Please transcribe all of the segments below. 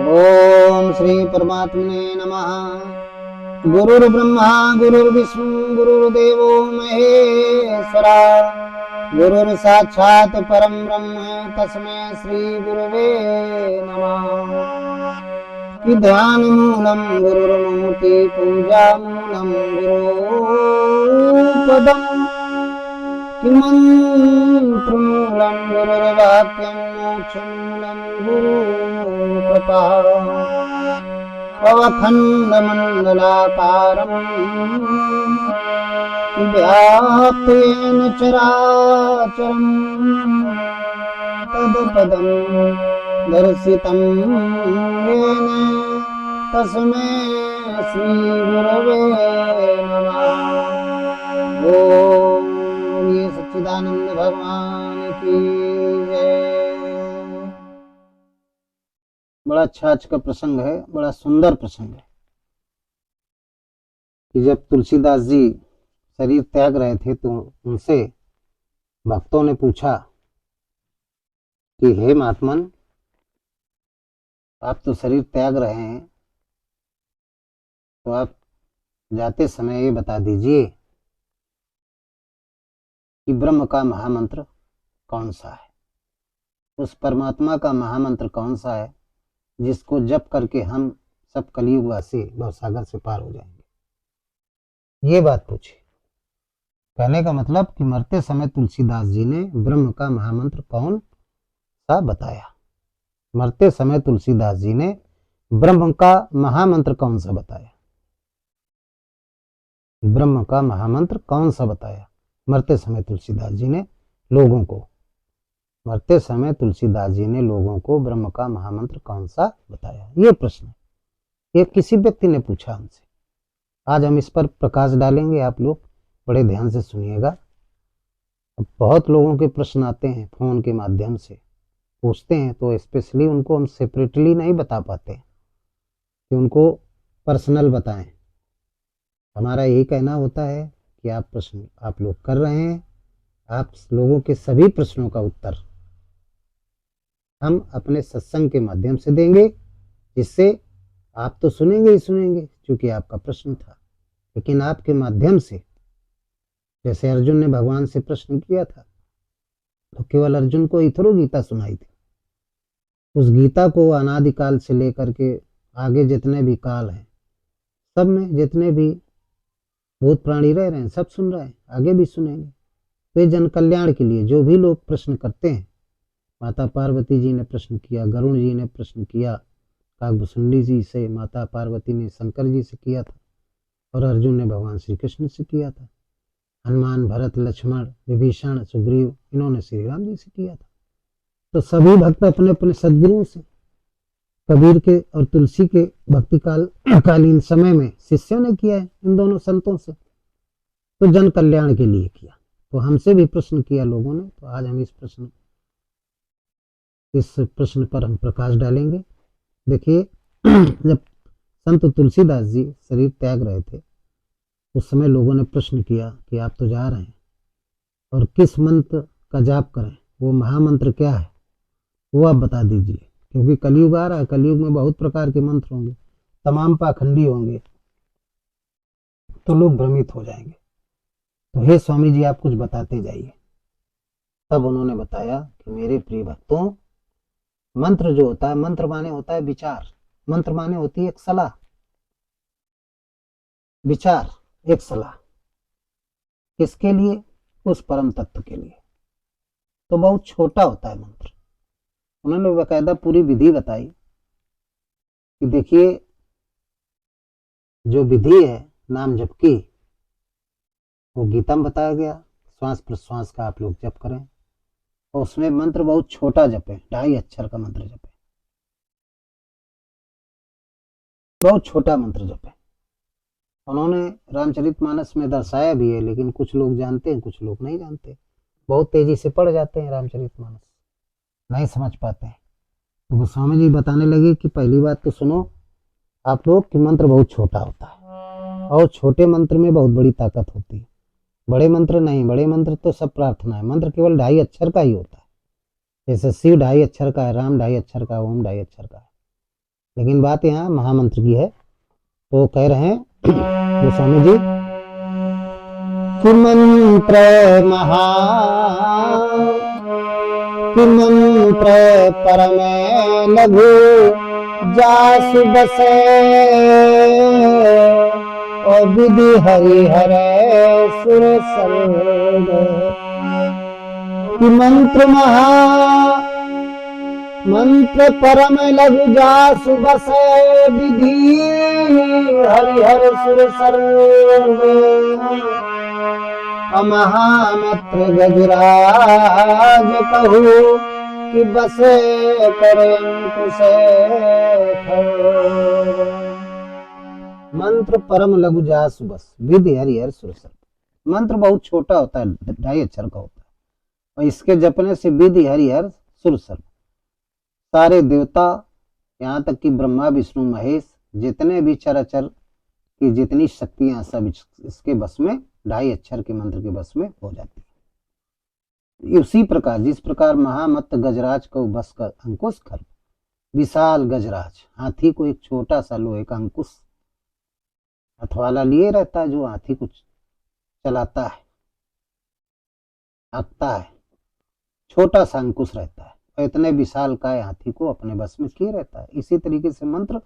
ओम श्री परमात्मने नमः। गुरुर्ब्रह्मा गुरुर्विष्णु गुरुर्देवो महेश्वरा, गुरुर् साक्षात् परम ब्रह्म तस्मै श्री गुरवे नमः। कि ध्यान मूलम गुरुर्मूर्ति पूजा मूलम गुरुपदम, कि मंत्रमूलं गुरुर्वाक्यं मोक्षमूलं गुरुकृपा। पवखण्डमण्डलाकारं व्याप्तेन चराचरं, तत्पदं दर्शितं येन तस्मै श्रीगुरवे नमः। ओम ये सच्चिदानंद भगवान की जय। बड़ा अच्छा आज का प्रसंग है, बड़ा सुंदर प्रसंग है कि जब तुलसीदास जी शरीर त्याग रहे थे तो उनसे भक्तों ने पूछा कि हे महात्मन, आप तो शरीर त्याग रहे हैं, तो आप जाते समय ये बता दीजिए कि ब्रह्म का महामंत्र कौन सा है, उस परमात्मा का महामंत्र कौन सा है जिसको जप करके हम सब कलयुग वासी भवसागर से पार हो जाएंगे। ये बात पूछी। कहने का मतलब कि मरते समय तुलसीदास जी ने ब्रह्म का महामंत्र कौन सा बताया। मरते समय तुलसीदास जी ने ब्रह्म का महामंत्र कौन सा बताया। ब्रह्म का महामंत्र कौन सा बताया मरते समय तुलसीदास जी ने लोगों को। मरते समय तुलसीदास जी ने लोगों को ब्रह्म का महामंत्र कौन सा बताया, ये प्रश्न ये किसी व्यक्ति ने पूछा हमसे। आज हम इस पर प्रकाश डालेंगे, आप लोग बड़े ध्यान से सुनिएगा। अब बहुत लोगों के प्रश्न आते हैं फोन के माध्यम से, पूछते हैं, तो स्पेशली उनको हम सेपरेटली नहीं बता पाते कि उनको पर्सनल बताएं। हमारा यही कहना होता है कि आप प्रश्न आप लोग कर रहे हैं, आप लोगों के सभी प्रश्नों का उत्तर हम अपने सत्संग के माध्यम से देंगे, जिससे आप तो सुनेंगे ही सुनेंगे क्योंकि आपका प्रश्न था, लेकिन आपके माध्यम से, जैसे अर्जुन ने भगवान से प्रश्न किया था तो केवल अर्जुन को ही थोड़ी गीता सुनाई थी। उस गीता को अनादिकाल से लेकर के आगे जितने भी काल हैं, सब में जितने भी भूत प्राणी रह रहे हैं सब सुन रहे हैं, आगे भी सुनेंगे। तो ये जन कल्याण के लिए जो भी लोग प्रश्न करते हैं, माता पार्वती जी ने प्रश्न किया, गरुण जी ने प्रश्न किया, काकभुसुंडी जी से माता पार्वती ने शंकर जी से किया था, और अर्जुन ने भगवान श्री कृष्ण से किया था। हनुमान, भरत, लक्ष्मण, विभीषण, सुग्रीव, इन्होंने श्री राम जी से किया था। तो सभी भक्त अपने अपने सदगुरुओं से, कबीर के और तुलसी के भक्ति कालीन समय में शिष्यों ने किया है इन दोनों संतों से, तो जन कल्याण के लिए किया। तो हमसे भी प्रश्न किया लोगों ने, तो आज हम इस प्रश्न पर हम प्रकाश डालेंगे। देखिए, जब संत तुलसीदास जी शरीर त्याग रहे थे उस समय लोगों ने प्रश्न किया कि आप तो जा रहे हैं और किस मंत्र का जाप करें, वो महामंत्र क्या है वो आप बता दीजिए, क्योंकि कलयुग आ रहा है, कलयुग में बहुत प्रकार के मंत्र होंगे, तमाम पाखंडी होंगे, तो लोग भ्रमित हो जाएंगे। तो हे स्वामी जी, आप कुछ बताते जाइए। तब उन्होंने बताया कि मेरे प्रिय भक्तों, मंत्र जो होता है, मंत्र माने होता है विचार, मंत्र माने होती है एक सलाह, विचार, एक सलाह, किसके लिए? उस परम तत्व के लिए। तो बहुत छोटा होता है मंत्र। उन्होंने बाकायदा पूरी विधि बताई कि देखिए, जो विधि है नाम जप की, वो गीता में बताया गया, श्वास प्रश्वास का आप लोग जप करें, और उसमें मंत्र बहुत छोटा जपे, 2.5 अक्षर का मंत्र जपे, बहुत छोटा मंत्र जपे। उन्होंने रामचरितमानस में दर्शाया भी है, लेकिन कुछ लोग जानते हैं, कुछ लोग नहीं जानते, बहुत तेजी से पढ़ जाते हैं रामचरितमानस, नहीं समझ पाते हैं। तो गोस्वामी जी बताने लगे कि पहली बात तो सुनो आप लोग कि मंत्र बहुत छोटा होता है, और छोटे मंत्र में बहुत बड़ी ताकत होती है। बड़े मंत्र नहीं, बड़े मंत्र तो सब प्रार्थना है, मंत्र केवल 2.5 अक्षर का ही होता है। जैसे शिव 2.5 अक्षर का है, राम 2.5 अक्षर का, ओम 2.5 अक्षर का है। लेकिन बात यहाँ महामंत्र की है। तो कह रहे हैं गोस्वामी जी कि मंत्र महा कि मंत्र परम लघु जासु बसे और विधि हरिहर सुर सर्ग कि मंत्र महा मंत्र परम लघु जासु बसे विधि हरिहर सुर सर्ग महामत्र गजराज कहू कि बसे करे कुसे मंत्र परम लघु जासु बस विधि हरिहर सुर सर्ग। मंत्र बहुत छोटा होता है, 2.5 अक्षर का होता है, और इसके जपने से विधि हरिहर सुर सर्ग सारे देवता, यहाँ तक कि ब्रह्मा विष्णु महेश जितने भी चराचर की जितनी शक्तियां सब इसके बस में 2.5 अक्षर के मंत्र के बस में हो जाती है। उसी प्रकार जिस प्रकार महामत्त गजराज को बस कर अंकुश कर विशाल गजराज हाथी को एक छोटा सा लोहे का अंकुश हथवाला लिए रहता है, जो हाथी को चलाता है हाँकता है, छोटा सा अंकुश रहता है और इतने विशाल काय हाथी को अपने बस में किए रहता है। इसी तरीके से मंत्र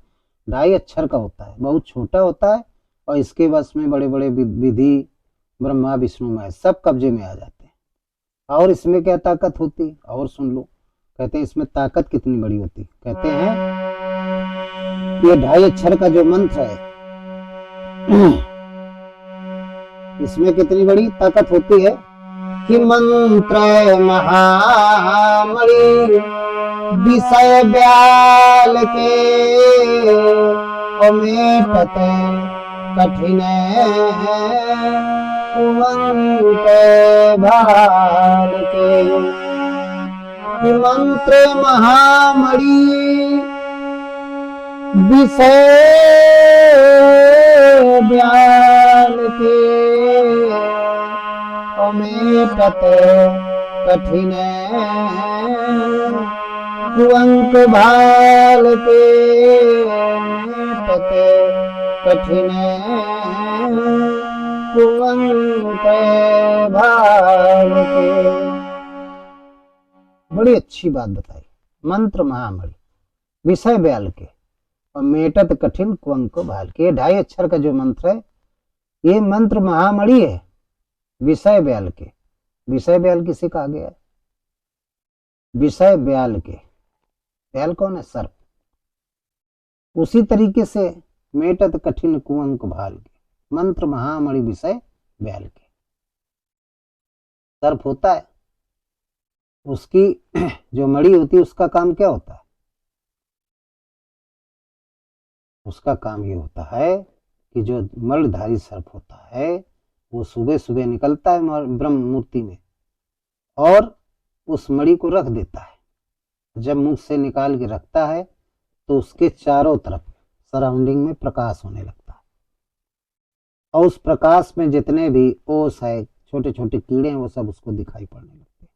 2.5 अक्षर का होता है, बहुत छोटा होता है और इसके बस में बड़े बड़े विधि ब्रह्मा विष्णु महेश सब कब्जे में आ जाते हैं। और इसमें क्या ताकत होती, और सुन लो, कहते हैं इसमें ताकत कितनी बड़ी होती। कहते हैं ये 2.5 अक्षर का जो मंत्र है इसमें कितनी बड़ी ताकत होती है कि मंत्र महामणि विषय ब्याल के मेटते कठिन कुमंत भाल के कि मंत्र महामणि विषय ब्याल के मेटते कठिन कुअंक भाल के मेटते कठिन कुअंक भाल के। बड़ी अच्छी बात बताई। मंत्र महामणि विषय ब्याल के और मेटत कठिन कुअंक भाल के। 2.5 अक्षर का जो मंत्र है ये मंत्र महामणि है विषय ब्याल के। विषय ब्याल किसे कहा गया है? विषय ब्याल के। ब्याल कौन है? सर्प। उसी तरीके से मेटत कठिन कुअंक भाल के मंत्र महामणि विषय ब्याल के। सर्प होता है, उसकी जो मणि होती है उसका काम क्या होता है? उसका काम ये होता है कि जो मणिधारी सर्प होता है वो सुबह सुबह निकलता है ब्रह्म मूर्ति में और उस मणि को रख देता है। जब मुख से निकाल के रखता है तो उसके चारों तरफ सराउंडिंग में प्रकाश होने लगता है और उस प्रकाश में जितने भी ओस है, छोटे छोटे कीड़े हैं, वो सब उसको दिखाई पड़ने लगते हैं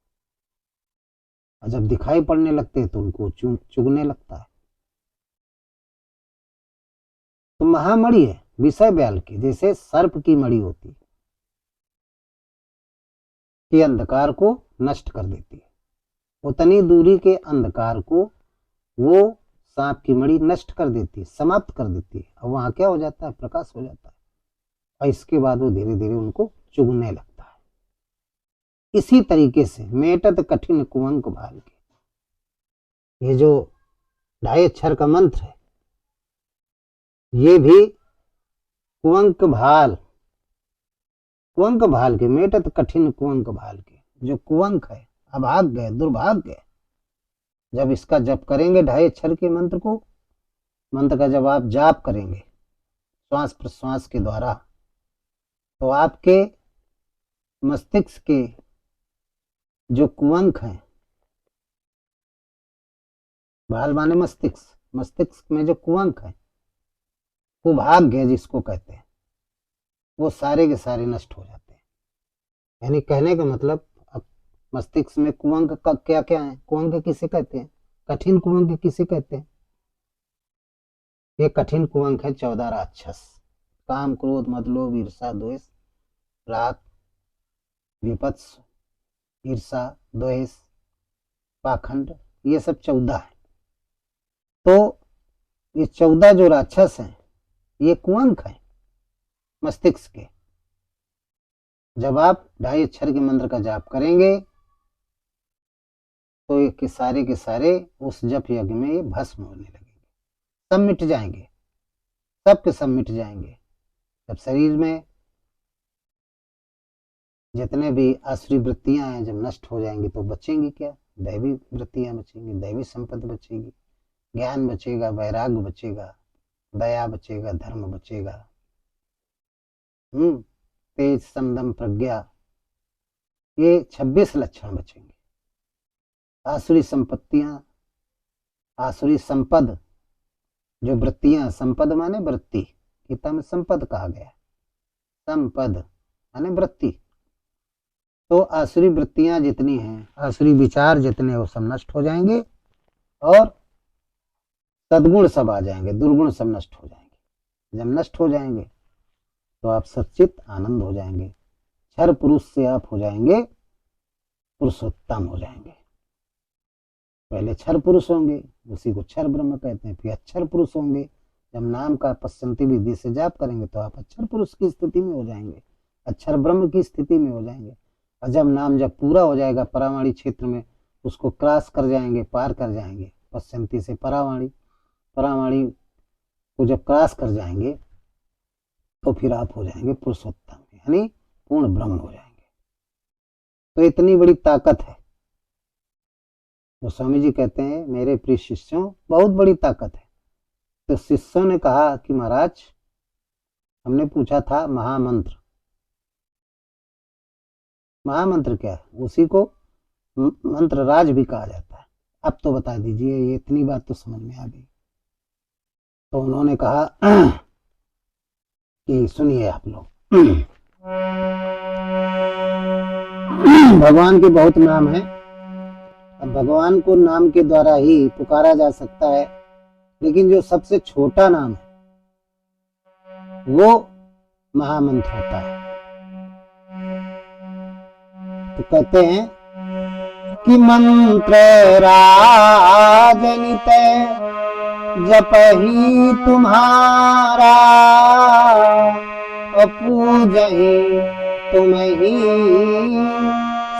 और जब दिखाई पड़ने लगते हैं तो उनको चुगने लगता है। तो महामणि है विषय ब्याल की, जैसे सर्प की मणि होती है कि अंधकार को नष्ट कर देती है, उतनी दूरी के अंधकार को वो सांप की मणि नष्ट कर देती है, समाप्त कर देती है और वहां क्या हो जाता है? प्रकाश हो जाता है और इसके बाद वो धीरे धीरे उनको चुगने लगता है। इसी तरीके से मेटत कठिन कुअंक भाल के, ये जो 2.5 अक्षर का मंत्र है ये भी कुअंक भाल के, मेटत कठिन कुअंक भाल के, जो कुअंक है, अभाग्य, दुर्भाग्य, जब इसका जप करेंगे 2.5 अक्षर के मंत्र को, मंत्र का जब आप जाप करेंगे श्वास प्रश्वास के द्वारा, तो आपके मस्तिष्क के जो कुअंक हैं, भाल माने मस्तिष्क, मस्तिष्क में जो कुअंक है, कुभाग्य जिसको कहते हैं, वो सारे के सारे नष्ट हो जाते हैं। यानी कहने का मतलब अब मस्तिष्क में कुअंक का क्या क्या है? कुअंक किसे कहते हैं? कठिन कुअंक किसे कहते हैं? ये कठिन कुअंक है 14 राक्षस। काम, क्रोध, मद, लोभ, ईर्षा, द्वेष, राग, विपत्स, ईर्षा, द्वेष, पाखंड, ये सब 14 है। तो ये 14 जो राक्षस हैं ये कुअंक है मस्तिष्क के। जब आप 2.5 अक्षर के मंत्र का जाप करेंगे तो ये के सारे उस जप यज्ञ में ये भस्म होने लगेंगे, सब मिट जाएंगे, सब के सब मिट जाएंगे। जब शरीर में जितने भी आसुरी वृत्तियां हैं जब नष्ट हो जाएंगी तो बचेंगी क्या? दैवी वृत्तियां बचेंगी, दैवी संपत्ति बचेगी, ज्ञान बचेगा, वैराग्य बचेगा, दया बचेगा, धर्म बचेगा, तेज, समदम, प्रज्ञा, ये 26 लक्षण बचेंगे। आसुरी संपत्तियां, आसुरी संपद जो वृत्तियां, संपद माने वृत्ति, गीता में संपद कहा गया, संपद माने वृत्ति। तो आसुरी वृत्तियां जितनी हैं, आसुरी विचार जितने, वो सब नष्ट हो जाएंगे और सद्गुण सब आ जाएंगे, दुर्गुण सब नष्ट हो जाएंगे। जब नष्ट हो जाएंगे तो आप सच्चित आनंद हो जाएंगे, क्षर पुरुष से आप हो जाएंगे पुरुषोत्तम हो जाएंगे। पहले क्षर पुरुष होंगे, उसी को क्षर ब्रह्म कहते हैं, फिर अक्षर पुरुष होंगे। जब नाम का पश्चंती विधि से जाप करेंगे तो आप अक्षर पुरुष की स्थिति में हो जाएंगे, अक्षर ब्रह्म की स्थिति में हो जाएंगे। और जब नाम जब पूरा हो जाएगा परावाणी क्षेत्र में, उसको क्रॉस कर जाएंगे, पार कर जाएंगे, पश्चंती से परावाणी, परावाणी को जब क्रॉस कर जाएंगे तो फिर आप हो जाएंगे पुरुषोत्तम, यानी पूर्ण ब्रह्म हो जाएंगे। तो इतनी बड़ी ताकत है। तो स्वामी जी कहते हैं मेरे प्रिय शिष्यों बहुत बड़ी ताकत है। तो शिष्यों ने कहा कि महाराज हमने पूछा था महामंत्र, महामंत्र क्या है? उसी को मंत्र राज भी कहा जाता है, अब तो बता दीजिए, ये इतनी बात तो समझ में आ गई। तो उन्होंने कहा कि सुनिए आप लोग, भगवान के बहुत नाम है। अब भगवान को नाम के द्वारा ही पुकारा जा सकता है, लेकिन जो सबसे छोटा नाम है वो महामंत्र होता है। तो कहते हैं कि मंत्र राजनित जपहि तुम्हारा, पूजहि तुम्हि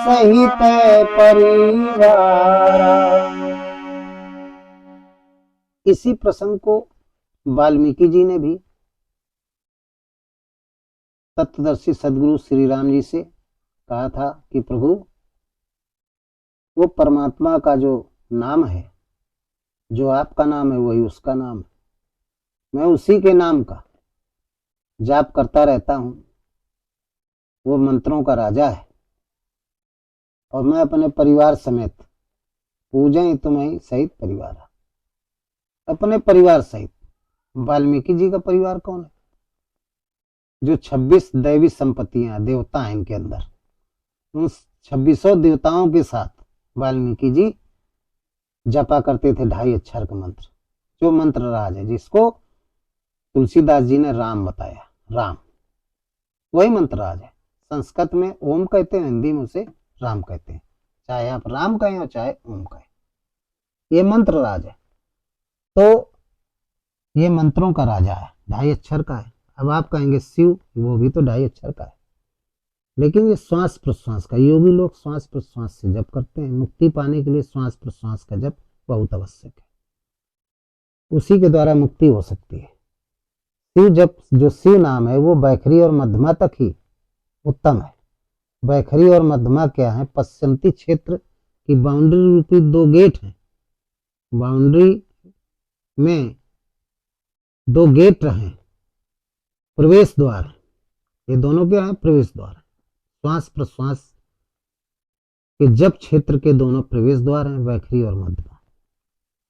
सहित परिवार। इसी प्रसंग को वाल्मीकि जी ने भी तत्वदर्शी सदगुरु श्री राम जी से कहा था कि प्रभु वो परमात्मा का जो नाम है, जो आपका नाम है वही उसका नाम है, मैं उसी के नाम का जाप करता रहता हूं, वो मंत्रों का राजा है। और मैं अपने परिवार समेत पूजय तुम्हें सहित परिवार, अपने परिवार सहित। वाल्मीकि जी का परिवार कौन है? जो 26 दैवी संपत्तियां, देवता हैं इनके अंदर, उन 2600 देवताओं के साथ वाल्मीकि जी जपा करते थे 2.5 अक्षर का मंत्र, जो मंत्र राज है, जिसको तुलसीदास जी ने राम बताया। राम वही मंत्र राज है। संस्कृत में ओम कहते हैं, हिंदी में उसे राम कहते हैं। चाहे आप राम कहें और चाहे ओम कहें, ये मंत्र राज है। तो ये मंत्रों का राजा है, 2.5 अक्षर का है। अब आप कहेंगे शिव, वो भी तो 2.5 अक्षर का है, लेकिन ये श्वास प्रश्वास का, योगी लोग श्वास प्रश्वास से जप करते हैं। मुक्ति पाने के लिए श्वास प्रश्वास का जप बहुत आवश्यक है, उसी के द्वारा मुक्ति हो सकती है। शिव जप, जो शिव नाम है वो बैखरी और मध्यमा तक ही उत्तम है। बैखरी और मध्यमा क्या है? पश्चिमी क्षेत्र की बाउंड्री रूपी 2 गेट हैं। बाउंड्री में 2 गेट हैं, प्रवेश द्वार, ये दोनों क्या है? प्रवेश द्वार। श्वास प्रश्वास के जप क्षेत्र के दोनों प्रवेश द्वार हैं, बैखरी और मध्यमा।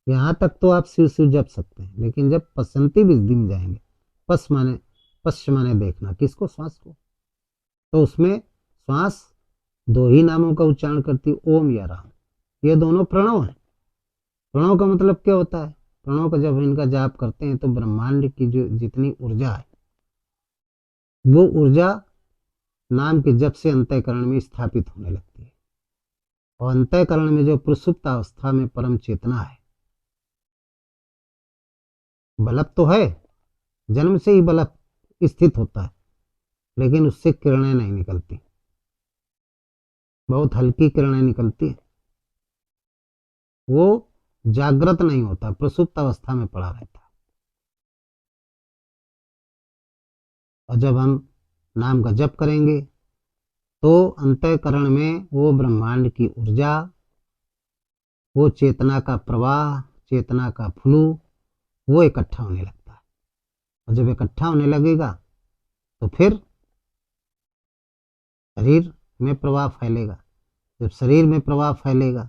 यहाँ तक तो आप शिव शिव जप सकते हैं, लेकिन जब पश्चिमी विधि में जाएंगे, पश्च माने देखना, किसको? श्वास को। तो उसमें श्वास 2 ही नामों का उच्चारण करती, ओम या राम। ये दोनों प्रणव है। प्रणव का मतलब क्या होता है? प्रणव का जब इनका जाप करते हैं तो ब्रह्मांड की जो जितनी ऊर्जा है वो ऊर्जा नाम के जप से अंतःकरण में स्थापित होने लगती है। और अंतःकरण में जो प्रसुप्त अवस्था में परम चेतना है, बल्ब तो है, जन्म से ही बल्ब स्थित होता है, लेकिन उससे किरणें नहीं निकलती, बहुत हल्की किरणें निकलती है। वो जागृत नहीं होता, प्रसुप्त अवस्था में पड़ा रहता है। और जब हम नाम का जप करेंगे तो अंतःकरण में वो ब्रह्मांड की ऊर्जा, वो चेतना का प्रवाह, चेतना का फ्लू, वो इकट्ठा होने लगता है। और जब इकट्ठा होने लगेगा तो फिर शरीर में प्रवाह फैलेगा। जब शरीर में प्रवाह फैलेगा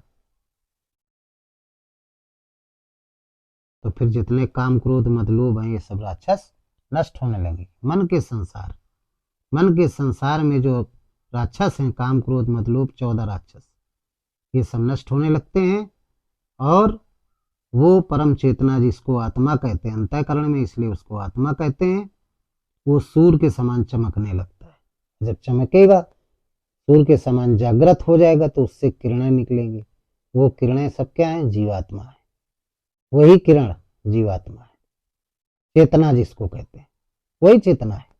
तो फिर जितने काम क्रोध मद लोभ हैं ये सब राक्षस नष्ट होने लगेंगे। मन के संसार में जो राक्षस हैं, काम क्रोध मद लोभ 14 राक्षस, ये सब नष्ट होने लगते हैं। और वो परम चेतना जिसको आत्मा कहते हैं अंतःकरण में, इसलिए उसको आत्मा कहते हैं, वो सूर्य के समान चमकने लगता है। जब चमकेगा, सूर्य के समान जागृत हो जाएगा तो उससे किरणें निकलेंगी। वो किरणें सब क्या है? जीवात्मा है। वही किरण जीवात्मा है, चेतना जिसको कहते हैं, वही चेतना है।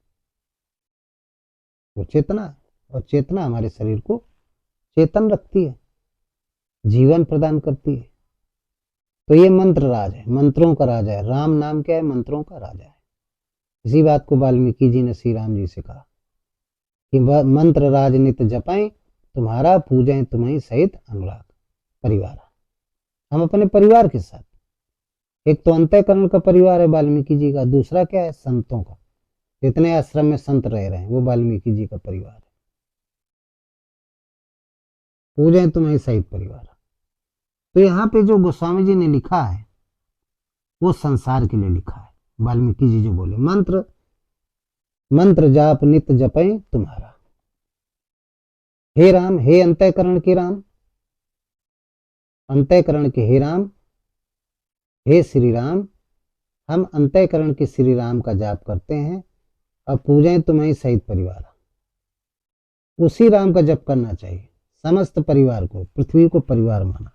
वो चेतना है और चेतना हमारे शरीर को चेतन रखती है, जीवन प्रदान करती है। तो ये मंत्र राज है, मंत्रों का राजा है। राम नाम क्या है? मंत्रों का राजा है। इसी बात को वाल्मीकि जी ने श्री राम जी से कहा कि मंत्र राज नित जपाएं, तुम्हारा पूजें तुम्हें सहित अनुराग परिवार। हम अपने परिवार के साथ, एक तो अंतःकरण का परिवार है वाल्मीकि जी का, दूसरा क्या है? संतों का। जितने आश्रम में संत रह रहे हैं वो वाल्मीकि जी का परिवार है। पूजें तुम्हें सहित परिवार। तो यहाँ पे जो गोस्वामी जी ने लिखा है वो संसार के लिए लिखा है। वाल्मीकि जी जो बोले मंत्र जाप नित जपें तुम्हारा। हे राम, हे अंतःकरण के राम, अंतःकरण के हे राम, हे श्री राम, हम अंतःकरण के श्री राम का जाप करते हैं और पूजें तुम्हें सहित परिवार। उसी राम का जप करना चाहिए। समस्त परिवार को, पृथ्वी को परिवार माना,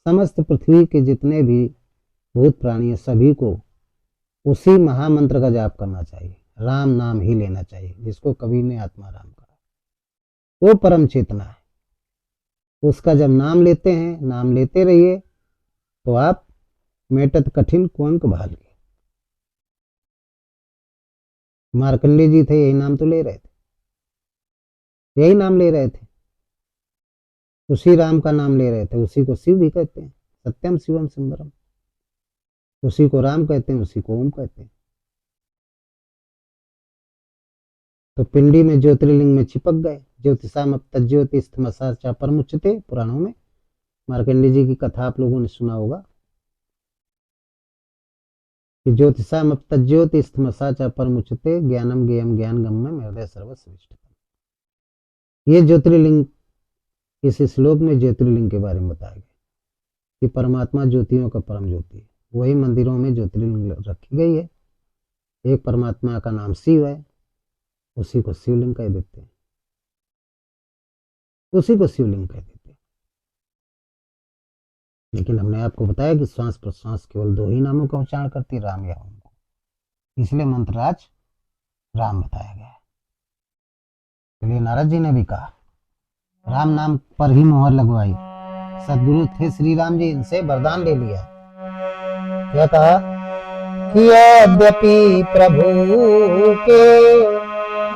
समस्त पृथ्वी के जितने भी भूत प्राणी सभी को उसी महामंत्र का जाप करना चाहिए। राम नाम ही लेना चाहिए, जिसको कबीर ने आत्मा राम कहा। वो परम चेतना है। उसका जब नाम लेते हैं, नाम लेते रहिए तो आप मेटत कठिन कुंक भाल के। मार्कंडे जी थे, यही नाम तो ले रहे थे, यही नाम ले रहे थे, उसी राम का नाम ले रहे थे। उसी को शिव भी कहते हैं, सत्यम शिवम सुंदरम। उसी को राम कहते हैं, उसी को ओम कहते हैं। तो पिंडी में ज्योतिर्लिंग में चिपक गए। ज्योतिषाम अब तज्योति स्थमसा चा परमुच्यते, पुराणों में मार्कंडे जी की कथा आप लोगों ने सुना होगा कि ज्योतिषाम अब तज्योति स्थमसा चा परमुच्यते ज्ञानम ज्ञेयम ज्ञान गम्य हृदय सर्वश्रेष्ठ। ये ज्योतिर्लिंग, इस श्लोक में ज्योतिर्लिंग के बारे में बताया गया कि परमात्मा ज्योतियों का परम ज्योति है। वही मंदिरों में ज्योतिर्लिंग रखी गई है। एक परमात्मा का नाम शिव है, उसी को शिवलिंग कह देते हैं, उसी को शिवलिंग कह देते हैं। लेकिन हमने आपको बताया कि श्वास प्रश्वास केवल 2 ही नामों का उच्चारण करती, राम या ओम को, इसलिए मंत्रराज राम बताया गया है। इसलिए नारद जी ने भी कहा, राम नाम पर ही मोहर लगवाई। सदगुरु थे श्री राम जी, इनसे वरदान ले लिया। क्या कहा कि यद्यपि प्रभु के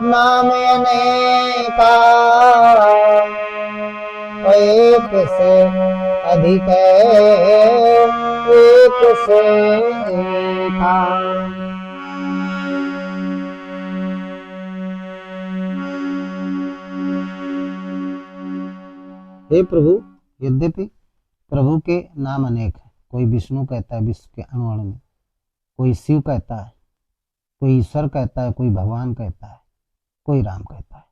नाम अनेका, एक से अधिक एक से एका। हे प्रभु, यद्यपि प्रभु के नाम अनेक है। कोई विष्णु कहता है विश्व के अणु अणु में, कोई शिव कहता है, कोई ईश्वर कहता है, कोई भगवान कहता है, कोई राम कहता है।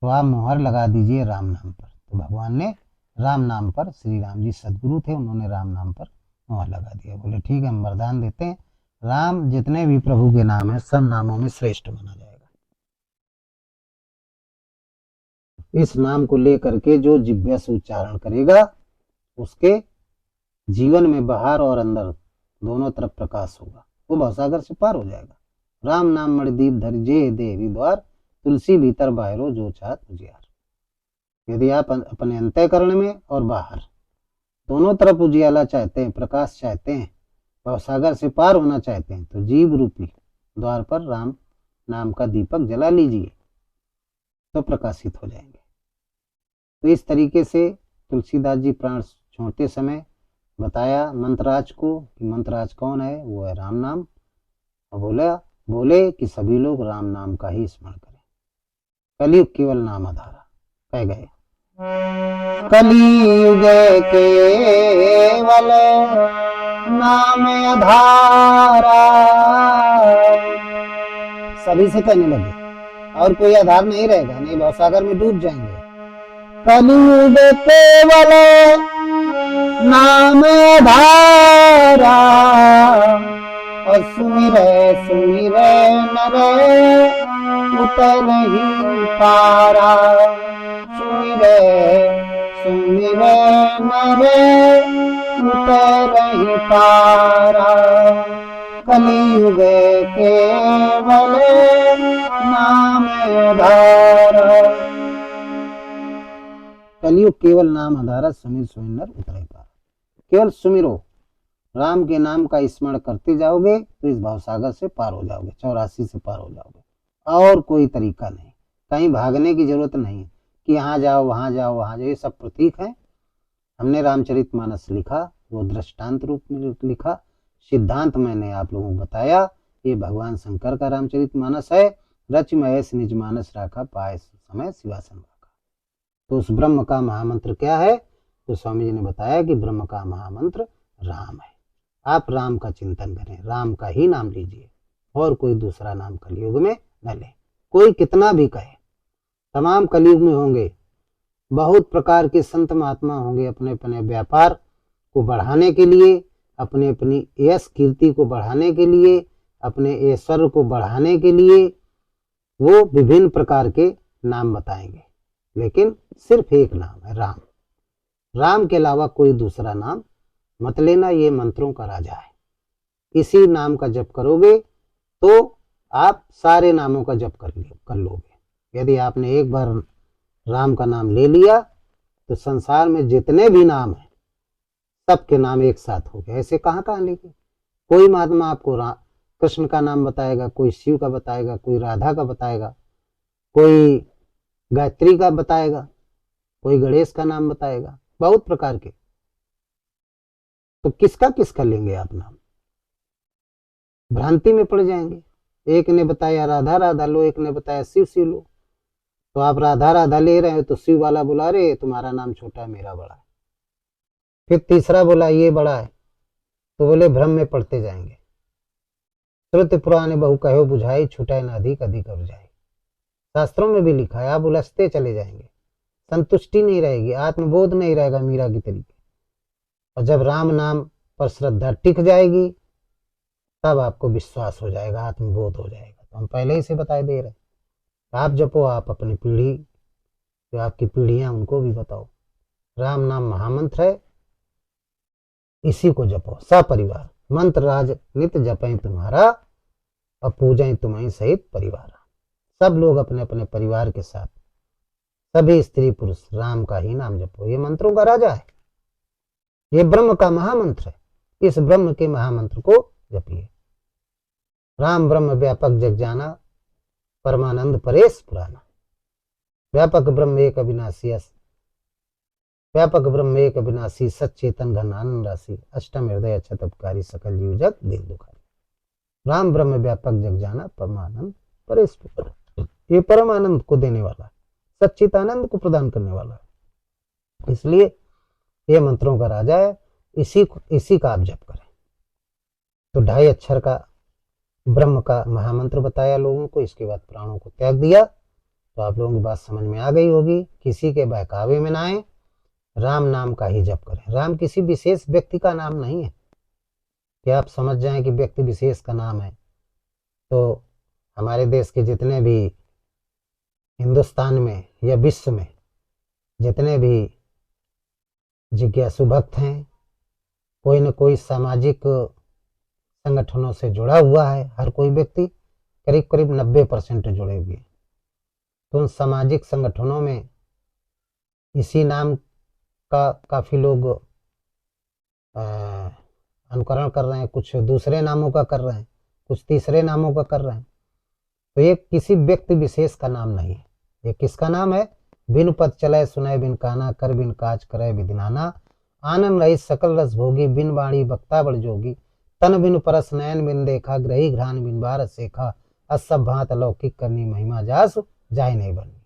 तो आप मोहर लगा दीजिए राम नाम पर। तो भगवान ने राम नाम पर, श्री राम जी सदगुरु थे, उन्होंने राम नाम पर वहां लगा दिया। बोले ठीक है, हम वरदान देते हैं, राम जितने भी प्रभु के नाम है सब नामों में श्रेष्ठ माना जाएगा। इस नाम को लेकर के जो जिह्वा से उच्चारण करेगा उसके जीवन में बाहर और अंदर दोनों तरफ प्रकाश होगा, वो भवसागर से पार हो जाएगा। राम नाम मणिदीप धर जे देवी द्वार, तुलसी भीतर बाहरो जो चाहत उजियार। यदि आप अपने अंतःकरण में और बाहर दोनों तरफ उजियाला चाहते हैं, प्रकाश चाहते हैं, भवसागर से पार होना चाहते हैं, तो जीव रूपी द्वार पर राम नाम का दीपक जला लीजिए, तो प्रकाशित हो जाएंगे। तो इस तरीके से तुलसीदास जी प्राण छोड़ते समय बताया मंत्रराज को कि मंत्रराज कौन है, वो है राम नाम। और बोले कि सभी लोग राम नाम का ही स्मरण करें। कलयुग केवल नाम आधारा, कह गए कलयुग केवल नाम आधारा। सभी से कहने लगे और कोई आधार नहीं रहेगा, नहीं भवसागर में डूब जाएंगे। कलयुग केवल नाम आधारा, और सुमिरे सुमिरे नरे उतर ही पारा। सुमिरे सुमिरे नरे उतर ही पारा। कलयुग केवल नाम आधारा। कलयुग केवल नाम आधारा, सुमिर सुमिर उतरे पारा। केवल सुमिरो, राम के नाम का स्मरण करते जाओगे तो इस भवसागर से पार हो जाओगे, 84 से पार हो जाओगे। और कोई तरीका नहीं, कहीं भागने की जरूरत नहीं कि यहाँ जाओ वहां जाओ वहां जाओ, ये सब प्रतीक है। हमने रामचरितमानस लिखा, वो दृष्टांत रूप में लिखा, सिद्धांत मैंने आप लोगों को बताया। ये भगवान शंकर का रामचरितमानस है। रच महेश निज मानस राखा, पाए समय शिवासन राखा। तो उस ब्रह्म का महामंत्र क्या है, तो स्वामी जी ने बताया कि ब्रह्म का महामंत्र राम है। आप राम का चिंतन करें, राम का ही नाम लीजिए, और कोई दूसरा नाम कलयुग में न ले। कोई कितना भी कहे, तमाम कलयुग में होंगे, बहुत प्रकार के संत महात्मा होंगे, अपने अपने व्यापार को बढ़ाने के लिए, अपने अपनी यश कीर्ति को बढ़ाने के लिए, अपने ऐश्वर्य को बढ़ाने के लिए वो विभिन्न प्रकार के नाम बताएंगे, लेकिन सिर्फ एक नाम है राम। राम के अलावा कोई दूसरा नाम मत लेना, ये मंत्रों का राजा है। इसी नाम का जप करोगे तो आप सारे नामों का जप कर लोगे। यदि आपने एक बार राम का नाम ले लिया तो संसार में जितने भी नाम हैं सबके नाम एक साथ हो गए। ऐसे कहाँ कहाँ लेंगे। कोई महात्मा आपको कृष्ण का नाम बताएगा, कोई शिव का बताएगा, कोई राधा का बताएगा, कोई गायत्री का बताएगा, कोई गणेश का नाम बताएगा, बहुत प्रकार के। तो किसका लेंगे आप नाम, भ्रांति में पड़ जाएंगे। एक ने बताया राधा राधा लो, एक ने बताया शिव शिव लो। तो आप राधा राधा ले रहे हो तो शिव वाला बोला रे तुम्हारा नाम छोटा है मेरा बड़ा है। फिर तीसरा बोला ये बड़ा है, तो बोले भ्रम में पड़ते जाएंगे। श्रुति पुराने बहु कहो बुझाई, छुटाए ना अधिक अधिक और जाए। शास्त्रों में भी लिखा है, आप उलझते चले जाएंगे, संतुष्टि नहीं रहेगी, आत्मबोध नहीं रहेगा मीरा की तरीके। और जब राम नाम पर श्रद्धा टिक जाएगी तब आपको विश्वास हो जाएगा, आत्मबोध हो जाएगा। तो हम पहले ही से बताए दे रहे, आप जपो, आप अपनी पीढ़ी, जो आपकी पीढ़ियां उनको भी बताओ। राम नाम महामंत्र है, इसी को जपो सपरिवार। मंत्र राज नित जपें तुम्हारा, और पूजें तुम्हें सहित परिवार। सब लोग अपने अपने परिवार के साथ, सभी स्त्री पुरुष राम का ही नाम जपो। ये मंत्रों का राजा है, ये ब्रह्म का महामंत्र है। इस ब्रह्म के महामंत्र को जपिए। राम ब्रह्म व्यापक जग जाना, परमानंद परेश पुराना। व्यापक ब्रह्म एक अविनाशी, व्यापक ब्रह्म एक अविनाशी, सच्चेतन घन आनंद राशि, अष्टम हृदय अक्षत अपकारी, सकल जीव जग दिल दुखारी। राम ब्रह्म व्यापक जग जाना, परमानंद परेश पुराना। ये परम आनंद को देने वाला, सच्चित आनंद को प्रदान करने वाला है। इसलिए ये मंत्रों का राजा है, इसी का आप जप करें। तो 2.5 अक्षर का ब्रह्म का महामंत्र बताया लोगों को, इसके बाद प्राणों को त्याग दिया। तो आप लोगों की बात समझ में आ गई होगी। किसी के बहकावे में ना आए, राम नाम का ही जप करें। राम किसी विशेष व्यक्ति का नाम नहीं है, कि आप समझ जाएं कि व्यक्ति विशेष का नाम है, तो हमारे देश के जितने भी, हिंदुस्तान में या विश्व में जितने भी जिज्ञासु भक्त हैं, कोई न कोई सामाजिक संगठनों से जुड़ा हुआ है। हर कोई व्यक्ति करीब करीब 90% जुड़े हुए हैं। तो उन सामाजिक संगठनों में इसी नाम का काफी लोग अनुकरण कर रहे हैं, कुछ दूसरे नामों का कर रहे हैं, कुछ तीसरे नामों का कर रहे हैं। तो ये किसी व्यक्ति विशेष का नाम नहीं है। ये किसका नाम है? बिन पद चले सुनाए बिन काना, कर बिन काज करे विधि नाना, आनंद रही सकल रस भोगी, बिन बाणी बक्ता बड़ जोगी, तन बिन परस नयन बिन देखा, ग्रही घ्राण बिन बार सेखा, असब भांत अलौकिक करनी महिमा जास, जाय नहीं बननी,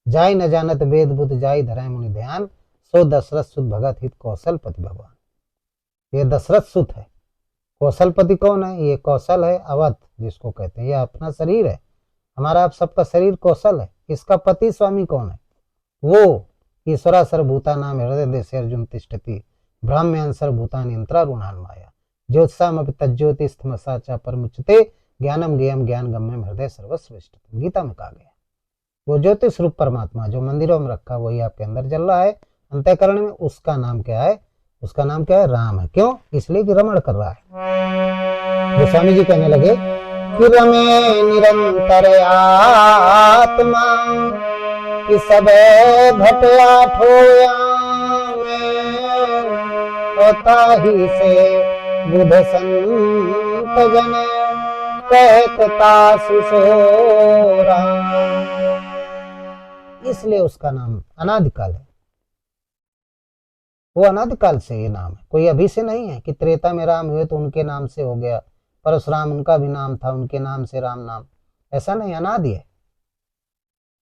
जाय न जानत वेद बुद्ध, जाय धराय मुनि ध्यान, सो दशरथ सुत भगत हित कौशलपति भगवान। ये दशरथ सुत है। कौशलपति कौन है? ये कौशल है, अवध जिसको कहते हैं। ये अपना शरीर है, हमारा आप सबका शरीर कौशल है। इसका पति स्वामी कौन है? वो ईश्वरा सर्वभूता नाम हृदय देशे अर्जुन तिष्ठति, ब्राह्म्यान सर्वभूतानि यंत्रारूढ़ान माया, ज्योतिषामपि तज्ज्योति स्थमसा च परमुच्यते, ज्ञानम ज्ञेयम ज्ञान गम्यम हृदय सर्वस्वष्टि। गीता में कहा गया। वो ज्योतिष रूप परमात्मा जो मंदिरों में रखा, वही आपके अंदर जल रहा है अंतःकरण में। उसका नाम क्या है? उसका नाम क्या है? राम है। क्यों? इसलिए कि रमण कर रहा है। गोस्वामी जी कहने लगे कि रमे निरंतर आत्मा, कि सब घट आठों ताही से बुध संत जन कहत तासु सो राम। इसलिए उसका नाम अनादिकाल है। वो अनादिकाल से ये नाम है, कोई अभी से नहीं है कि त्रेता में राम हुए तो उनके नाम से हो गया, परशुराम उनका भी नाम था, उनके नाम से राम नाम। ऐसा नहीं, अनादि है।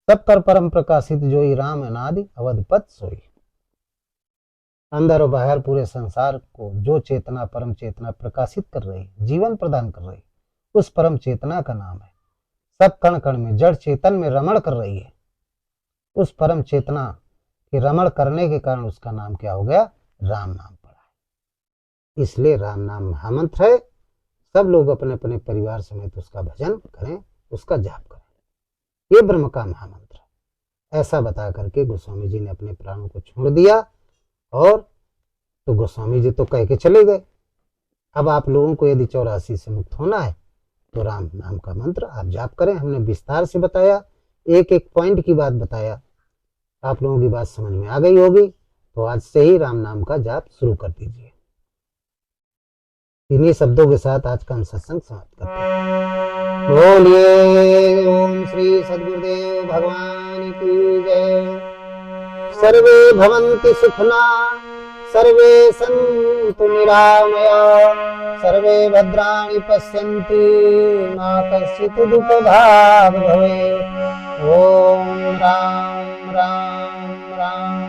सब कर परम प्रकाशित जोई, राम अनादि अवधपत सोई। अंदर और बाहर पूरे संसार को जो चेतना, परम चेतना प्रकाशित कर रही, जीवन प्रदान कर रही, उस परम चेतना का नाम है। सब कण कण में, जड़ चेतन में रमण कर रही है। उस परम चेतना के रमण करने के कारण उसका नाम क्या हो गया? राम नाम पड़ा है। इसलिए राम नाम महामंत्र है। सब लोग अपने अपने परिवार समेत उसका भजन करें, उसका जाप करें। ये ब्रह्म का महामंत्र है। ऐसा बता करके गोस्वामी जी ने अपने प्राणों को छोड़ दिया। और तो गोस्वामी जी तो कह के चले गए। अब आप लोगों को यदि 84 से मुक्त होना है तो राम नाम का मंत्र आप जाप करें। हमने विस्तार से बताया, एक एक पॉइंट की बात बताया। आप लोगों की बात समझ में आ गई होगी। तो आज से ही राम नाम का जाप शुरू कर दीजिए। इन्हीं शब्दों के साथ आज का हम सत्संग समाप्त करते हैं। बोलिए ओम श्री सद्गुरुदेव भगवान की जय। सर्वे भवन्ति सुखना, सर्वे सन्तु निरामया, सर्वे भद्राणि पश्यन्ति, मा कश्चित् दुःखभाग् भवेत्। ओम राम राम राम।